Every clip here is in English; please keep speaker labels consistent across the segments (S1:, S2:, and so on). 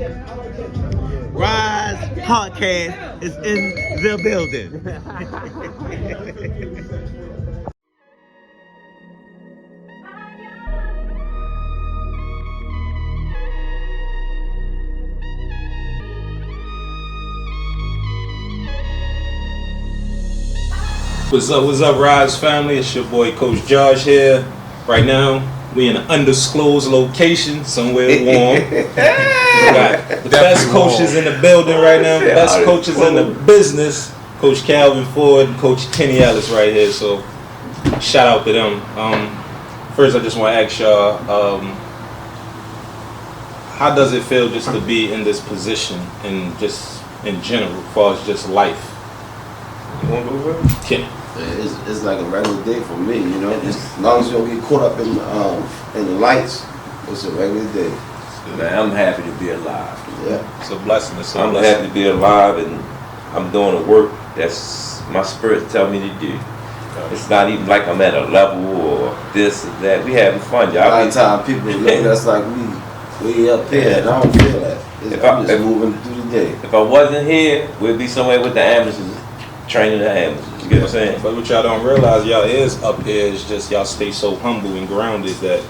S1: Rize Podcast is in the building.
S2: What's up, Rize family? It's your boy Coach Josh here. Right now, we in an undisclosed location, somewhere warm. We got the best coaches in the building right now, the best coaches in the business. Coach Calvin Ford and Coach Kenny Ellis right here. So, shout out to them. First, I just want to ask y'all, how does it feel just to be in this position and just in general, as far as just life?
S3: You want to go over?
S2: Kenny.
S3: It's like a regular day for me, you know. Just as long as you don't get caught up in the lights, it's a regular day.
S4: Man, I'm happy to be alive.
S3: Yeah,
S2: It's a blessing.
S4: I'm happy to be alive, and I'm doing the work that's my spirit tell me to do. It's not even like I'm at a level or this or that. We having fun, y'all.
S3: A lot of times people look at us like we up here, and I don't feel that. I'm just moving through the day.
S4: If I wasn't here, we'd be somewhere with the ambulances, training the ambulances. You get what I'm saying?
S2: But what y'all don't realize, y'all is up here. It's just y'all stay so humble and grounded that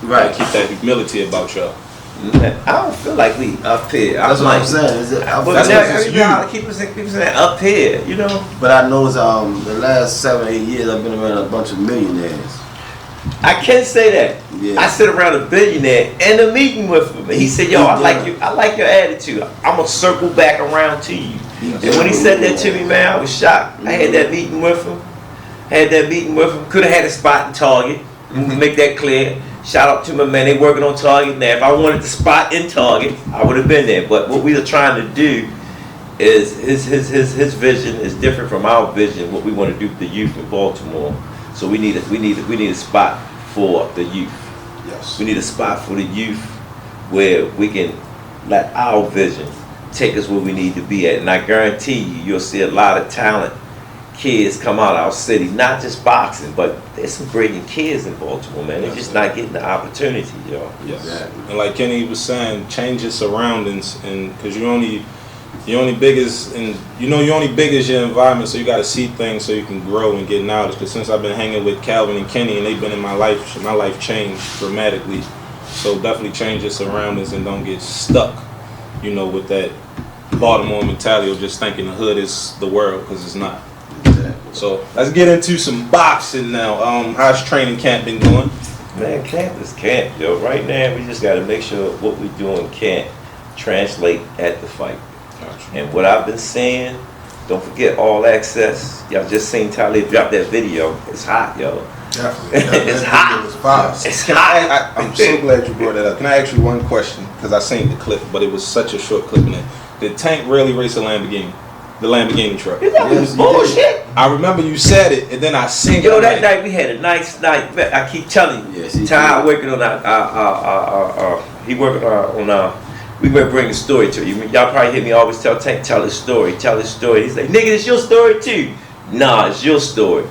S3: Right.
S2: keep that humility about y'all.
S4: I don't feel like we up here.
S3: That's what I'm saying. Is it,
S4: But
S2: That's
S4: now,
S2: what it's
S4: you know, people saying up here, you know.
S3: But I know the last 7-8 years I've been around a bunch of millionaires.
S4: I can say that.
S3: Yeah.
S4: I sit around a billionaire in a meeting with him, and he said, "Yo, I like you. I like your attitude. I'm gonna circle back around to you." And when he said that to me, man, I was shocked. I had that meeting with him. Could have had a spot in Target. Make that clear. Shout out to my man. They working on Target now. If I wanted the spot in Target, I would have been there. But what we are trying to do is his vision is different from our vision. What we want to do with the youth in Baltimore. So we need a spot for the youth.
S2: Yes.
S4: We need a spot for the youth where we can let our vision take us where we need to be at. And I guarantee you'll see a lot of talent kids come out of our city, not just boxing, but there's some brilliant kids in Baltimore, man. They're just not getting the opportunity, y'all.
S2: Yes.
S3: Exactly.
S2: And like Kenny was saying, change your surroundings, and because you're only big as your environment, so you got to see things so you can grow and get knowledge. Because since I've been hanging with Calvin and Kenny, and they've been in my life changed dramatically. So definitely change your surroundings and don't get stuck, with that Baltimore mentality of just thinking the hood is the world, because it's not.
S3: Exactly.
S2: So let's get into some boxing now. How's training camp been going?
S4: Man, camp is camp, yo. Right now, we just got to make sure what we do in camp translate at the fight.
S2: Gotcha.
S4: And what I've been saying, don't forget All Access. Y'all just seen Talib drop that video. It's hot, yo.
S5: Definitely.
S4: It's hot. It's hot.
S2: I'm so glad you brought that up. Can I ask you one question? Because I seen the clip, but it was such a short clip in it. Did Tank really race a Lamborghini? The Lamborghini truck?
S4: That was bullshit.
S2: I remember you said it, and then I seen it.
S4: Yo, that night we had a nice night. I keep telling you.
S3: Yes, he
S4: Ty
S3: did.
S4: working on he working on we were bringing a story to you. Y'all probably hear me always tell Tank, tell his story. He's like, nigga, it's your story too. Nah, it's your story.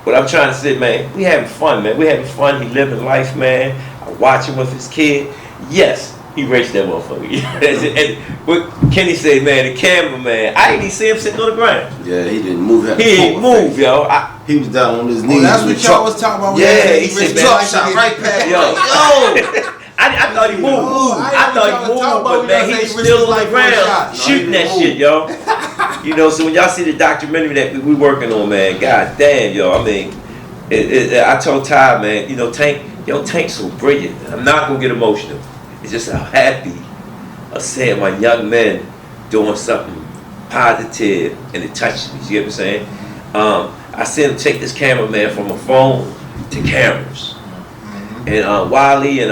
S4: What I'm trying to say, man, we having fun, man. We having fun. He living life, man. I watch him with his kid. Yes, he raced that motherfucker. And what Kenny said, man, the cameraman, I didn't even see him sitting on the ground.
S3: Yeah, he didn't move.
S4: He didn't move, yo.
S3: He was down on his knees.
S5: Oh, that's
S3: in
S5: what
S3: the
S5: y'all
S3: truck.
S5: was talking about.
S4: Yeah, he
S5: he
S4: said, man,
S5: truck
S4: I
S5: shot right past.
S4: Yo. I thought he moved. I thought he moved, but man, he was still on the ground shooting that shit, yo. So when y'all see the documentary that we working on, man, god damn, yo. I mean, I told Ty, man, Tank's so brilliant. I'm not gonna get emotional. It's just how happy of seeing my young men doing something positive and it touched me. You get what I'm saying? I seen him take this cameraman from a phone to cameras. And Wiley and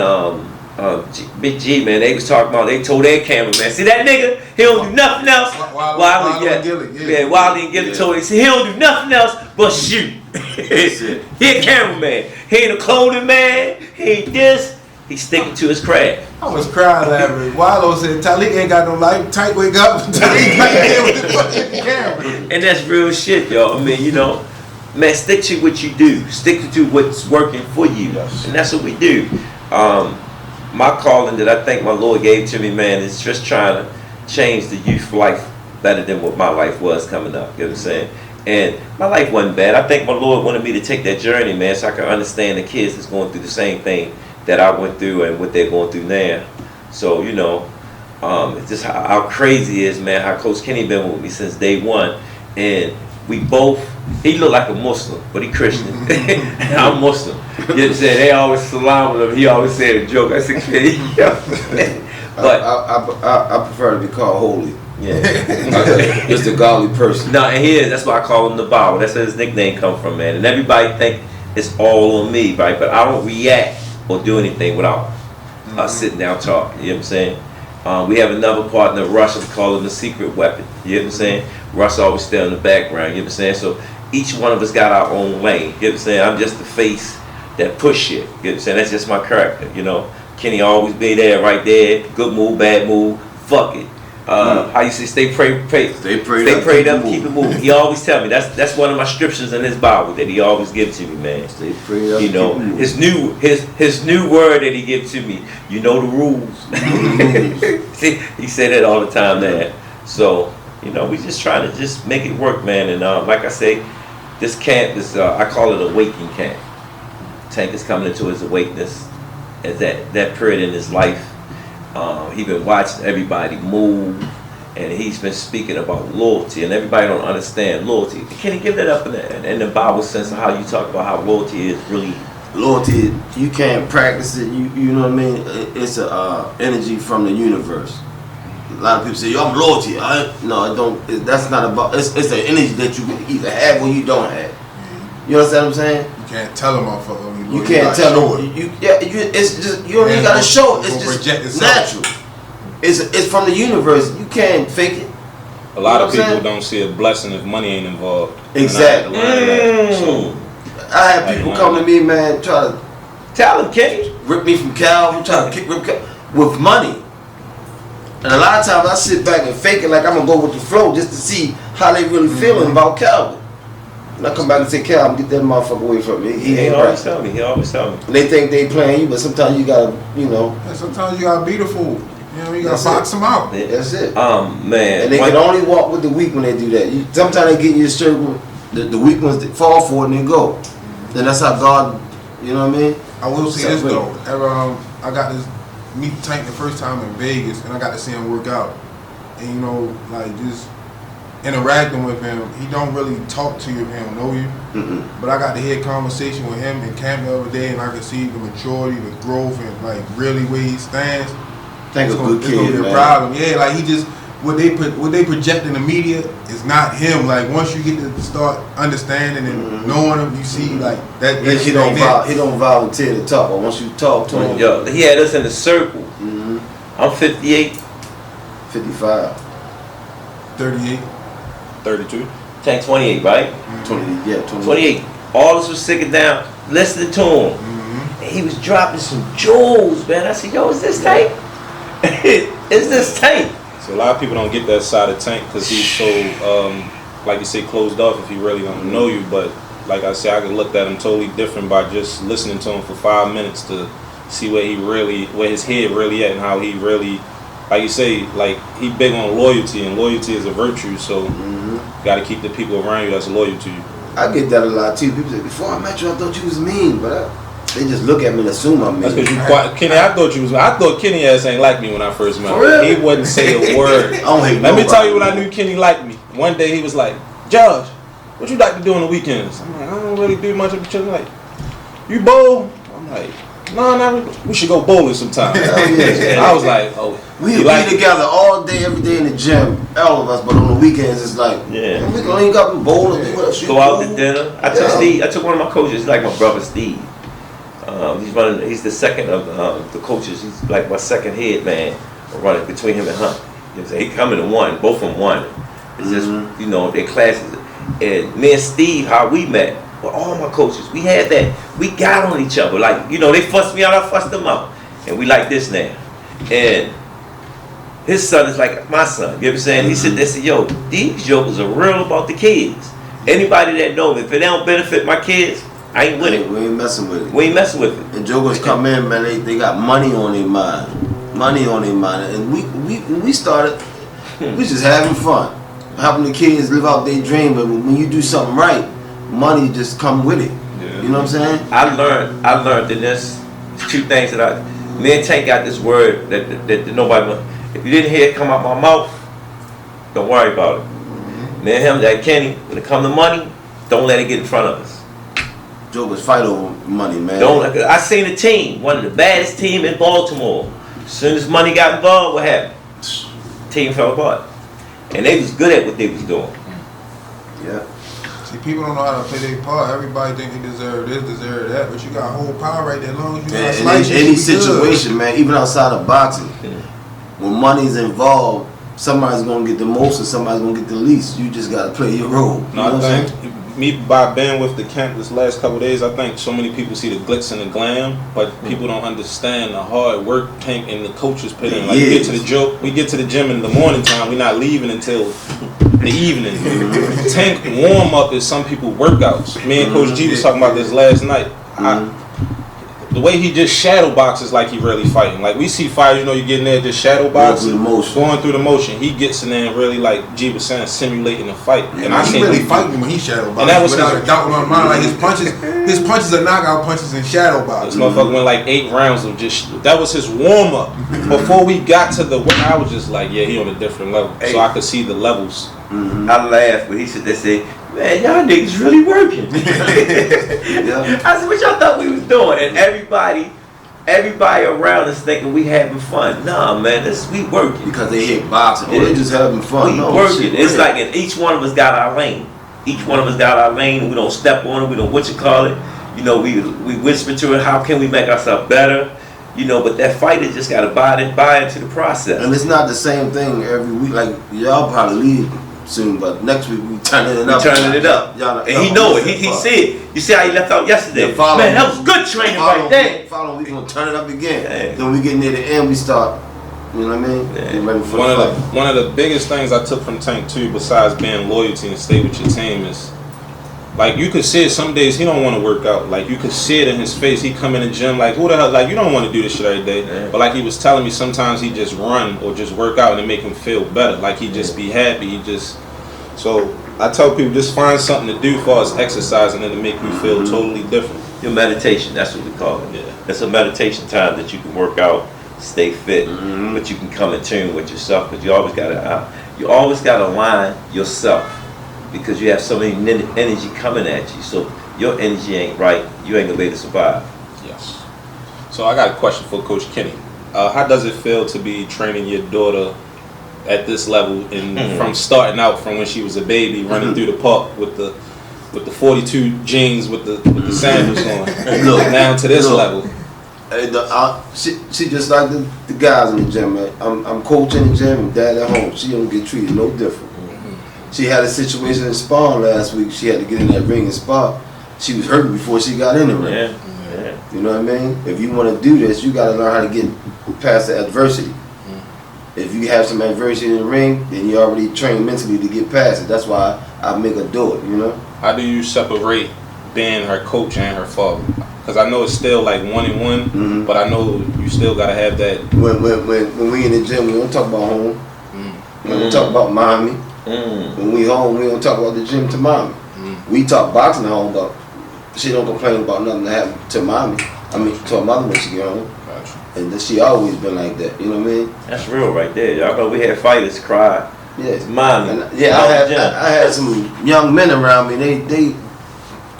S4: Big G, man, they was talking about, they told their cameraman, see that nigga, he don't do nothing else.
S5: Wiley and Gilly, yeah.
S4: Wiley and Gilly told him, he don't do nothing else but shoot. He a cameraman. He ain't a clothing man. He ain't this. He's sticking to his craft.
S5: I was crying laughing. Wallow said, Talik ain't got no life. Tank wake up. Talik right there with the fucking camera.
S4: And that's real shit, y'all. I mean, man, stick to what you do. Stick to what's working for you.
S2: Yes.
S4: And that's what we do. my calling that I think my Lord gave to me, man, is just trying to change the youth life better than what my life was coming up. You know what I'm saying? And my life wasn't bad. I think my Lord wanted me to take that journey, man, so I could understand the kids that's going through the same thing that I went through and what they're going through now. So, you know, it's just how crazy it is, man, how Coach Kenny been with me since day one. And we both, he looked like a Muslim, but he Christian. I'm Muslim. You know what I'm saying? They always salam with him. He always said a joke. I said, but
S3: I prefer to be called holy.
S4: yeah.
S3: Just a godly person.
S4: No, and he is. That's why I call him the Bible. That's where his nickname come from, man. And everybody think it's all on me, right? But I don't react or do anything without sitting down talking. You know what I'm saying? We have another partner, Russ, we call him the secret weapon. You know what I'm saying? Russ always stay in the background. You know what I'm saying? So each one of us got our own lane. You know what I'm saying? I'm just the face that push shit. You know what I'm saying? That's just my character. You know, Kenny always be there, right there. Good move, bad move. Fuck it. How you say, stay prayed up, keep it moving. He always tell me that's one of my scriptures in his Bible that he always gives to me, man.
S3: Stay prayed up.
S4: You know, his new word that he gives to me. You know the rules. See, he said that all the time, man. So, you know, we just trying to just make it work, man. And like I say, this camp is I call it awakening camp. Tank is coming into his awakeness at that period in his life. He's been watching everybody move, and he's been speaking about loyalty, and everybody don't understand loyalty. Can he give that up in the Bible sense of how you talk about how loyalty is really?
S3: Loyalty, you can't practice it. You know what I mean? It's a energy from the universe. A lot of people say, "Yo, I'm loyalty." No, I don't. That's not about. It's an energy that you can either have or you don't have. You understand what I'm saying?
S5: You can't tell a motherfucker.
S3: You can't tell them. It's just you don't even gotta show it. It's just natural. It's from the universe. You can't fake it.
S2: A lot of people don't see a blessing if money ain't involved.
S3: Exactly.
S2: So
S3: I have people come to me, man, try to
S4: tell him, Kenny,
S3: rip me from Calvin, try to rip with money. And a lot of times I sit back and fake it like I'm gonna go with the flow just to see how they really feeling about Calvin. And I come back and say, Calvin, get that motherfucker away from me.
S4: He always tell me. He always tell me.
S3: They think they playing you, but sometimes you gotta, you know.
S5: Yeah, sometimes you gotta be the fool. You know, you gotta box them out.
S4: Yeah.
S3: That's it.
S4: Man.
S3: And they can only walk with the weak when they do that. Sometimes they get in your circle, the weak ones that fall for it and they go. Then that's how God, you know what I mean?
S5: I will say this though. I got this meet Tank the first time in Vegas, and I got to see him work out. And you know, like just interacting with him, he don't really talk to you if he don't know you.
S3: Mm-mm.
S5: But I got to hear a conversation with him in camp the other day, and I could see the maturity, the growth, and like really where he stands.
S3: Tank's a good kid,
S5: it's gonna be a
S3: man.
S5: problem. Yeah, like he just what they project in the media is not him. Like once you get to start understanding and knowing him, you see like that.
S3: He don't volunteer to talk, but once you talk to him,
S4: yo, he had us in the circle. I'm 58.
S3: 55.
S5: 38.
S2: 32.
S4: Tank 28, right? 28. All of us was sitting down, listening to him. And he was dropping some jewels, man. I said, yo, is this Tank? Is this Tank?
S2: So a lot of people don't get that side of Tank because he's so, like you say, closed off if he really don't know you. But like I said, I could look at him totally different by just listening to him for 5 minutes to see where his head really at and how he really, like you say, like he big on loyalty, and loyalty is a virtue. So you got to keep the people around you that's loyal to you.
S3: I get that a lot too. People say, before I met you, I thought you was mean, but they just look at me and assume I'm mean.
S2: That's because you quiet. Kenny, I thought Kenny ass ain't like me when I first met him.
S3: Really?
S2: He wouldn't say a word.
S3: I don't hate
S2: Let me
S3: nobody.
S2: tell you when I knew Kenny liked me. One day he was like, Josh, what you like to do on the weekends? I'm like, I don't really do much of each other. Like, you bowl? I'm like, no, not really. We should go bowling sometime. I was like, oh.
S3: We be together all day, every day in the gym, all of us. But on the weekends, it's like,
S4: yeah,
S3: we can link up and bowl and
S4: go out to dinner. I took Steve. I took one of my coaches, like my brother Steve. He's the second of the coaches. He's like my second head man running between him and Hunt. You know, he coming to one, both from one. It's just you know their classes. And me and Steve, how we met. Well, all my coaches, we had that. We got on each other. Like you know, they fussed me out, I fussed them out, and we like this now. And his son is like my son. You know what I'm saying? He said, "They said, yo, these jokers are real about the kids. Anybody that know me, if it don't benefit my kids, I ain't with it.
S3: We ain't messing with it.
S4: We ain't messing with it.
S3: And jokers come in, man. They got money on their mind, and we started. We just having fun, helping the kids live out their dream. But when you do something right, money just come with it.
S2: Yeah.
S3: You know what I'm saying?
S4: I learned in this two things that me and Tank got this word that nobody. If you didn't hear it come out my mouth, don't worry about it. Me and him, that Kenny, when it come to money, don't let it get in front of us.
S3: Jokers fight over money, man.
S4: I seen a team, one of the baddest team in Baltimore. As soon as money got involved, what happened? Team fell apart. And they was good at what they was doing.
S3: Yeah.
S5: See, people don't know how to play their part. Everybody think they deserve this, deserve that, but you got whole power right there. As long as you got slice,
S3: in any situation, man, even outside of boxing, when money's involved, somebody's gonna get the most and somebody's gonna get the least. You just gotta play your role. You know
S2: No, I think me by being with the camp this last couple of days, I think so many people see the glitz and the glam, but people don't understand the hard work Tank and the coaches put in. Like we get to the gym in the morning time, we're not leaving until the evening. Tank warm up is some people workouts. Me and Coach G was talking about this last night. The way he just shadow boxes like he really fighting. Like we see fighters, you know, you get in there just shadow boxing, going through the motion. He gets in there and really, like G was saying, simulating a fight.
S5: Yeah,
S2: and I
S5: he
S2: seen
S5: really fighting when he shadow boxing.
S2: And that was
S5: without a doubt in my mind. Like his punches are knockout punches in shadow
S2: This
S5: boxing.
S2: motherfucker went like 8 rounds of just. That was his warm up. Before we got to the win, I was just like, yeah, he on a different level.
S4: Hey.
S2: So I could see the levels.
S4: I laughed when he said, they say, man, y'all niggas really working.
S3: Yeah.
S4: I said, what y'all thought we was doing? And everybody around us thinking we having fun. Nah, man, we working.
S3: Because they hit boxing. Or they just having fun.
S4: We
S3: No,
S4: working.
S3: shit,
S4: It's
S3: man.
S4: like and each one of us got our lane. Each one of us got our lane. We don't step on it. We don't what you call it. You know, we whisper to it. How can we make ourselves better? You know, but that fighter just got to buy into the process.
S3: And it's not the same thing every week. Like y'all probably leave soon, but next week we turning it up.
S4: Turning it up. And he know it. He see it. You see how he left out yesterday?
S3: Yeah,
S4: Man, that was good training right there.
S3: Following week, we gonna turn it up again.
S4: Yeah.
S3: Then we get near the end, we start. You know what I mean?
S4: Yeah.
S3: Get ready for
S2: One
S3: the
S2: of
S3: fight.
S2: one of the biggest things I took from Tank too, besides being loyalty and stay with your team, is like you could see it some days he don't want to work out. Like you could see it in his face. He come in the gym like, who the hell? Like you don't want to do this shit every day.
S4: Yeah.
S2: But like he was telling me, sometimes he just run or just work out and it make him feel better. Like he just be happy. He just so. I tell people just find something to do for us exercise and it'll make you feel totally different.
S4: Your meditation, that's what we call it.
S2: Yeah.
S4: It's a meditation time that you can work out, stay fit, but you can come in tune with yourself. But you always gotta align yourself because you have so many energy coming at you. So your energy ain't right, you ain't gonna be able to survive.
S2: Yes. So I got a question for Coach Kenny. How does it feel to be training your daughter at this level and from starting out from when she was a baby running through the park with the 42 jeans with the sandals on,
S3: Look,
S2: down to this level?
S3: Hey, she just like the guys in the gym, man. I'm coaching the gym and dad at home. She don't get treated no different. She had a situation in sparring last week. She had to get in that ring and spar. She was hurt before she got in the ring.
S4: Yeah.
S3: You know what I mean? If you want to do this, you got to learn how to get past the adversity. If you have some adversity in the ring, then you already trained mentally to get past it. That's why I make her do it, you know?
S2: How do you separate being her coach and her father? Because I know it's still like 1 and 1, but I know you still got to have that.
S3: When we in the gym, we don't talk about home. We don't talk about mommy. When we home, we don't talk about the gym to mommy. We talk boxing at home, but she don't complain about nothing that happened to mommy. I mean, to her mother when she get home.
S2: Gotcha.
S3: And she always been like that, you know what I mean?
S4: That's real right there. Y'all know we had fighters cry.
S3: Yeah.
S4: Mommy.
S3: And, yeah, I had some young men around me. They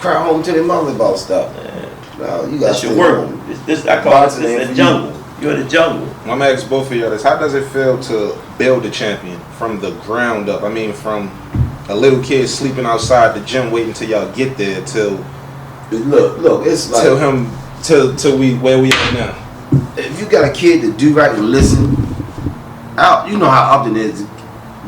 S3: cry home to their mother about stuff. No, you got
S4: That's your work. I call it the jungle. You're in the jungle.
S2: I'm gonna ask both of y'all this. How does it feel to build a champion from the ground up? I mean, from a little kid sleeping outside the gym waiting till y'all get there till
S3: Look, it's like
S2: till we where we are now.
S3: if you got a kid to do right and listen, out, you know how often it is.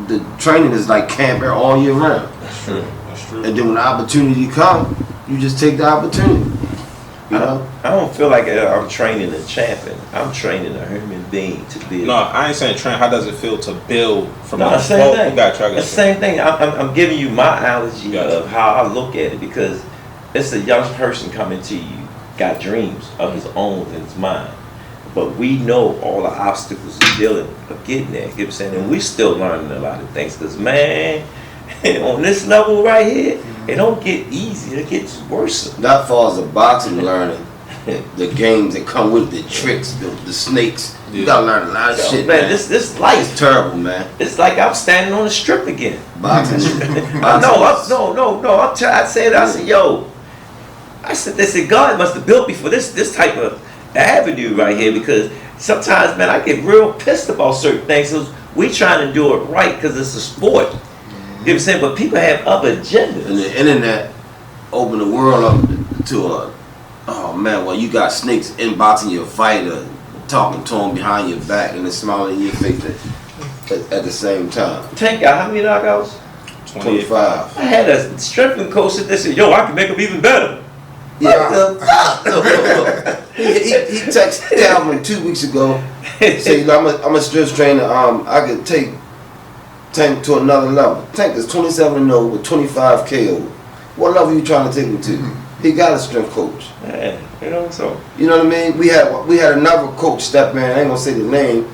S3: The training is like camp all year round.
S2: That's true. That's true.
S3: And then when the opportunity comes, you just take the opportunity. You know?
S4: I don't feel like I'm training a champion. I'm training a human being to be.
S2: No, I ain't saying train. How does it feel to build from
S4: No,
S2: the
S4: the same thing.
S2: You got
S4: It's the same thing. I'm giving you my analogy of how I look at it because it's a young person coming to you, got dreams of his own in his mind. But we know all the obstacles of dealing of getting there. You know what I'm saying? And we still learning a lot of things. Because, man, on this level right here, it don't get easy. It gets worse.
S3: Not far as the boxing learning, the games that come with it, the tricks, the snakes. You gotta learn a lot of shit, man.
S4: This life
S3: is terrible, man.
S4: It's like I'm standing on the strip again.
S3: Boxing.
S4: No. I said, yo. I said, they said, God must have built me for this type of avenue right here, because sometimes, man, I get real pissed about certain things. So we trying to do it right because it's a sport. You know what I'm saying? But people have other agendas.
S3: And the internet opened the world up to oh man, well, you got snakes inboxing your fighter, talking to him behind your back, and they're smiling in your face at the same time.
S4: Tank got how many knockouts?
S3: 25.
S4: I had a strengthening coach that said, yo, I can make him even better.
S3: Yeah. he texted Calvin 2 weeks ago. Say, you know, I'm a strength trainer. I could take Tank to another level. Tank is 27-0 with 25 KO. What level are you trying to take him to? He got a strength coach.
S4: Yeah, you know, so.
S3: You know what I mean? We had another coach step in. I ain't gonna say the name.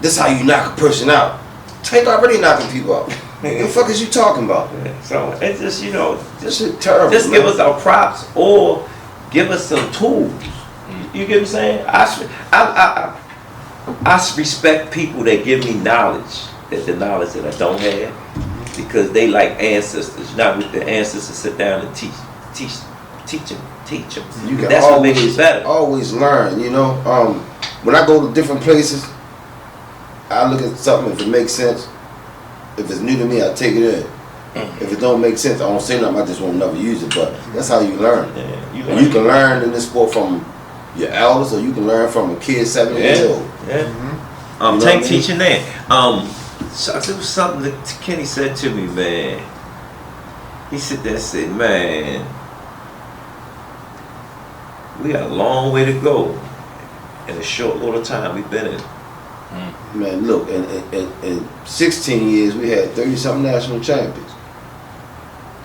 S3: This how you knock a person out. Tank already knocking people out. What the fuck is you talking about?
S4: Yeah, so it's just, you know,
S3: This shit terrible.
S4: just
S3: man.
S4: give us our props or give us some tools. You get what I'm saying? I respect people that give me knowledge, the knowledge that I don't have, because they like ancestors. Not with the ancestors sit down and teach them.
S3: You can
S4: That's what makes it better.
S3: Always learn, you know. When I go to different places, I look at something, if it makes sense. If it's new to me, I take it in. If it don't make sense, I don't say nothing. I just won't never use it. But that's how you learn.
S4: Yeah,
S3: You can learn in this sport from your elders, or you can learn from a kid 7 years old.
S4: Yeah. Tank teaching that. So it was something that Kenny said to me, man. He said that, said, man, we got a long way to go in a short little time we've been in.
S3: Man, look, in 16 years, we had 30-something national champions.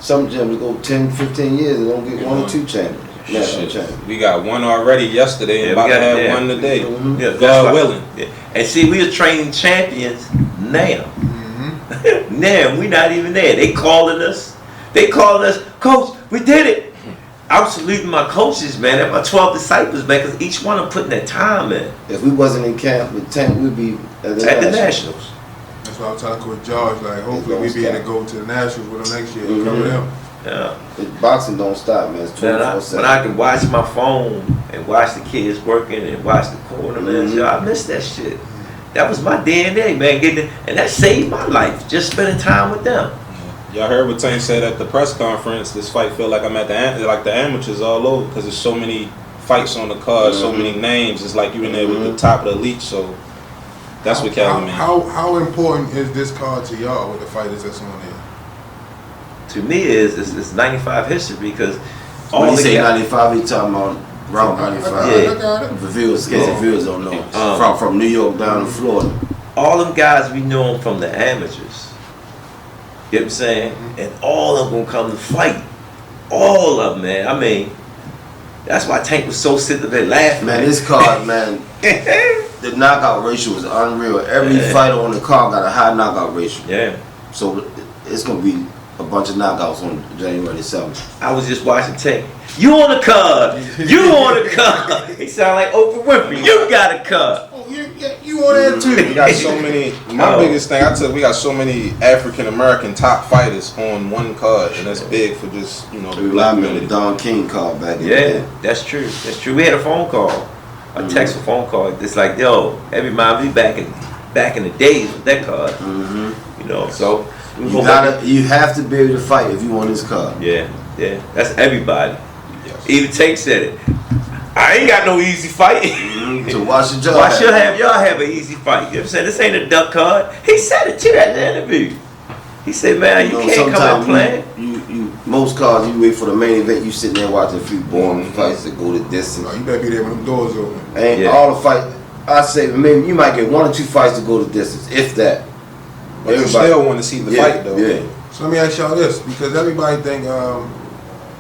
S3: Some gyms go 10, 15 years and don't get 1 or 2 champions. National champions.
S2: We got one already yesterday and about to have one today.
S4: Yeah,
S2: God willing.
S4: Yeah. And see, we are training champions now. Now, we're not even there. They calling us. Coach, we did it. I'm saluting my coaches, man, and my 12 disciples, man, because each one of them putting their time in.
S3: If we wasn't in camp with Tank, we'd be at the
S4: Nationals.
S5: That's why I was telling Coach George, like, hopefully we be able to go to the Nationals with them next year. Cover them.
S4: Yeah.
S3: Boxing don't stop, man. It's 24/7.
S4: When I can watch my phone and watch the kids working and watch the corner, man, yo, I miss that shit. That was my DNA, man, and that saved my life, just spending time with them.
S2: Y'all heard what Tank said at the press conference. This fight feel like I'm at the amateurs all over, because there's so many fights on the card, so many names. It's like you in there with the top of the elite. So that's what Calvin means.
S5: How important is this card to y'all with the fighters that's on there?
S4: To me, it's 95 history, because
S3: When he say 95, he talking about Route 95.
S5: Yeah.
S3: For viewers don't know. From New York down to Florida.
S4: all them guys, we know them from the amateurs. You know what I'm saying? And all of them gonna come to fight. All of them, man. I mean, that's why Tank was so sitting there laughing.
S3: Man, this card, man, the knockout ratio was unreal. Every fighter on the card got a high knockout ratio.
S4: Yeah.
S3: So it's gonna be a bunch of knockouts on January 7th.
S4: I was just watching Tank. You on the card. You on the card. He sound like Oprah Winfrey. You got a card.
S5: Oh, you on that too.
S2: We got so many. My biggest thing, we got so many African American top fighters on one card, and that's big for just
S3: We
S2: black
S3: remind me of the
S2: community.
S3: Don King card back in the day.
S4: Yeah, that's true. That's true. We had a phone call, a text or phone call. It's like, yo, that reminds me back in the days with that card. You know, so
S3: You have to be able to fight if you want this card.
S4: Yeah, that's everybody.
S2: Yes.
S4: Even Tank said it. I ain't got no easy fight.
S3: So watch your job.
S4: Why should y'all have an easy fight? You know what I'm saying? This ain't a duck card. He said it too at the interview. He said, man, you can't come and play.
S3: You most cards you wait for the main event, you sitting there watching a few boring fights that go the distance.
S5: No, you better be there when them doors open.
S3: And all the fight, I say maybe you might get 1 or 2 fights to go the distance, if that.
S2: But you still want to see the fight though.
S3: Yeah.
S5: So let me ask y'all this, because everybody think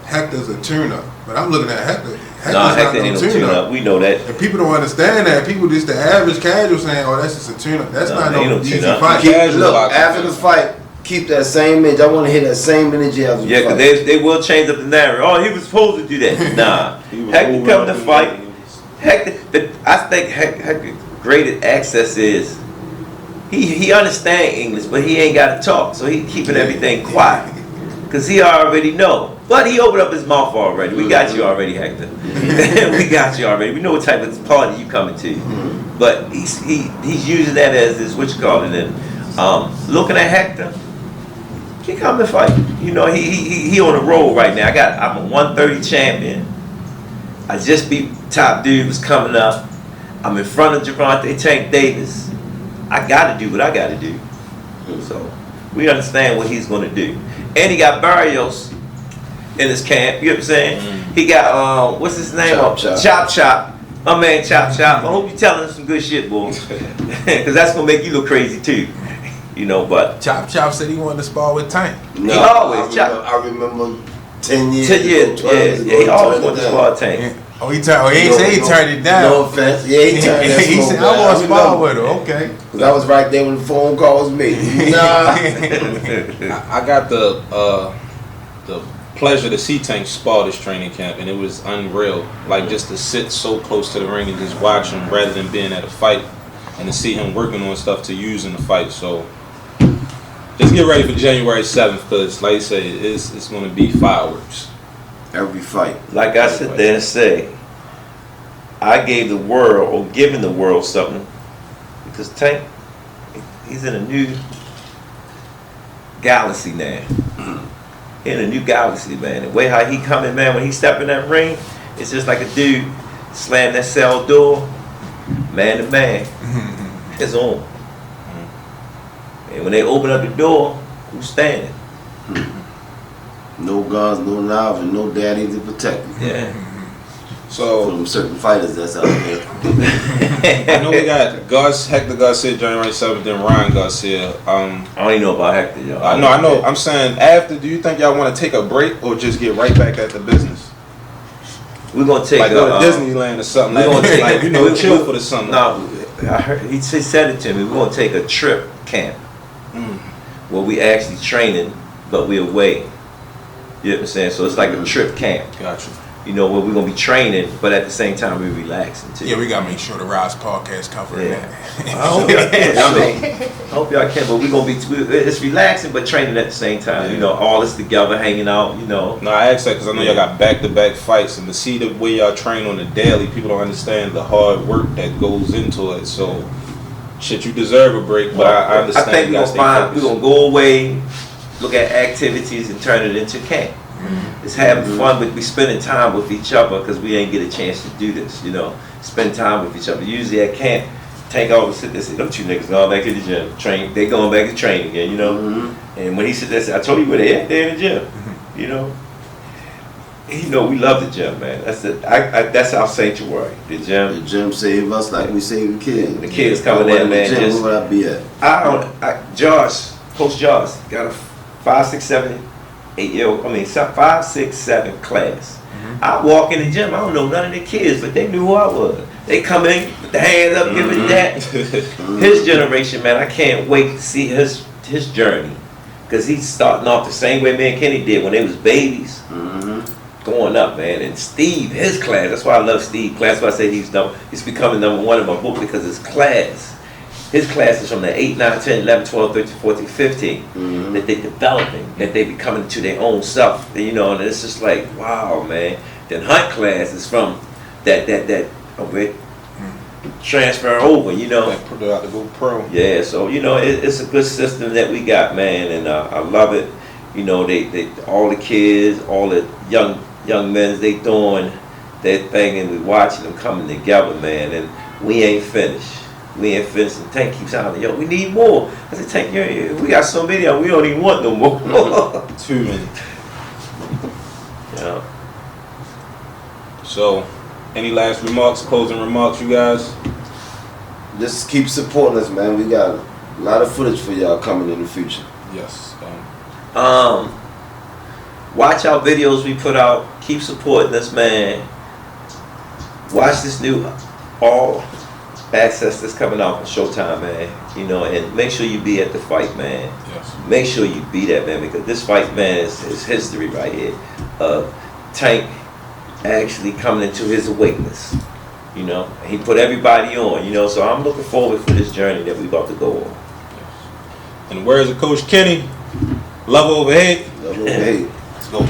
S5: Hector's a tune-up. But I'm looking at Hector.
S4: Nah, Hector ain't no tune-up. We know that.
S5: And people don't understand that. People just the average casual saying, "Oh, that's just a tune-up." That's not no easy fight.
S3: Look, after the fight, keep that same energy. I want to hear that same energy after the fight.
S4: Yeah, because they will change up the narrative. Oh, he was supposed to do that. Nah, Hector come to fight. Hector, I think Hector greatest access is he understand English, but he ain't got to talk, so he keeping everything quiet because he already know. But he opened up his mouth already. We got you already, Hector. We got you already. We know what type of party you coming to. But he's using that as this what you call it. And looking at Hector, he come to fight. You know, he on the roll right now. I'm a 130 champion. I just beat top dude was coming up. I'm in front of Gervonta Davis. I gotta do what I gotta do. So we understand what he's gonna do. And he got Barrios in his camp. You know what I'm saying? He got what's his name? Chop Chop. My man Chop Chop. I hope you're telling us some good shit, boy. Because that's gonna make you look crazy too. You know, but
S5: Chop said he wanted to spar with Tank.
S3: No,
S4: he always
S3: I remember 10 years.
S4: 10 years. Yeah, he always wanted to spar Tank.
S5: Yeah. Oh, he ain't say he turned it down.
S3: No offense. Yeah, he turned that
S5: he said, I want to spar with her. Okay.
S3: Because I was right there when the phone call was made. Nah.
S2: I got the pleasure to see Tank spar this training camp, and it was unreal. Like, just to sit so close to the ring and just watch him rather than being at a fight, and to see him working on stuff to use in the fight. So just get ready for January 7th, because like I say, it's going to be fireworks.
S3: Every fight.
S4: Like I sit there and say, I gave the world, or giving the world something, because Tank, he's in a new galaxy now. In a new galaxy, man. The way how he coming, man, when he step in that ring, it's just like a dude slam that cell door, man to man. It's on. And when they open up the door, who's standing?
S3: No guns, no knives, and no daddy to protect you.
S4: Yeah.
S3: For them certain fighters that's out there.
S2: I know we got Hector Garcia January 7th, and Ryan Garcia.
S4: I don't even know about Hector, yo.
S2: I know. I'm saying, after, do you think y'all want to take a break or just get right back at the business?
S4: We're gonna take
S2: like go to Disneyland or something.
S4: We're gonna take
S2: like, chill for the summer.
S4: No, I heard he said it to me. We're gonna take a trip camp where we actually training, but we're away. You know what I'm saying? So it's like a trip camp.
S2: Gotcha.
S4: You know, where we're gonna be training, but at the same time we're relaxing too.
S5: Yeah, we gotta make sure the Rize podcast covering that.
S4: I hope y'all can. I hope y'all can. But we're gonna be. It's relaxing, but training at the same time.
S2: Yeah.
S4: You know, all us together, hanging out. You know.
S2: No, I asked that because I know y'all got back-to-back fights, and to see the way y'all train on the daily, people don't understand the hard work that goes into it. So, shit, you deserve a break, but I understand.
S4: I think we're gonna go away, look at activities, and turn it into camp. It's having fun, but we spending time with each other because we ain't get a chance to do this, you know. Spend time with each other. Usually at camp, Tank always sit there and say, them two niggas going back to the gym. They going back to training again, you know. And when he sit there and say, I told you where they at, they're in the gym, you know. You know, we love the gym, man. That's our sanctuary, the gym.
S3: The gym save us like we save the kids.
S4: The kids coming in, man.
S3: Where would I be at?
S4: Coach Josh got a 5, 6, 7, 8-year-old, 5, 6, 7 class. I walk in the gym, I don't know none of the kids, but they knew who I was. They come in, put the hands up, give it that. His generation, man, I can't wait to see his journey. Because he's starting off the same way me and Kenny did when they was babies. Going up, man. And Steve, his class, that's why I love Steve. Class, why I say he's becoming number one in my book, because his class. His class is from the 8, 9, 10, 11, 12, 13, 14, 15 that they're developing, that they becoming to their own self. You know, and it's just like, wow, man. Then Hunt class is from that transfer over, you know.
S2: Put it out to go pro.
S4: Yeah, so, you know, it's a good system that we got, man, and I love it. You know, they all the kids, all the young men, they doing their thing, and we watching them coming together, man, and we ain't finished. We ain't finished, and Tank keeps hollering, yo, we need more. I said, Tank, we got so many of them, we don't even want no more.
S2: Too many.
S4: Yeah.
S2: So, any last remarks, closing remarks, you guys?
S3: Just keep supporting us, man. We got a lot of footage for y'all coming in the future.
S2: Yes.
S4: Watch our videos we put out. Keep supporting us, man. Watch this new All Access that's coming out on Showtime, man. You know, and make sure you be at the fight, man.
S2: Yes.
S4: Make sure you be that, man, because this fight, man, is history right here. Tank actually coming into his awakeness. You know, he put everybody on. You know, so I'm looking forward for this journey that we about to go on.
S2: And where's the Coach Kenny? Love over hate.
S3: Love over hate. Let's go.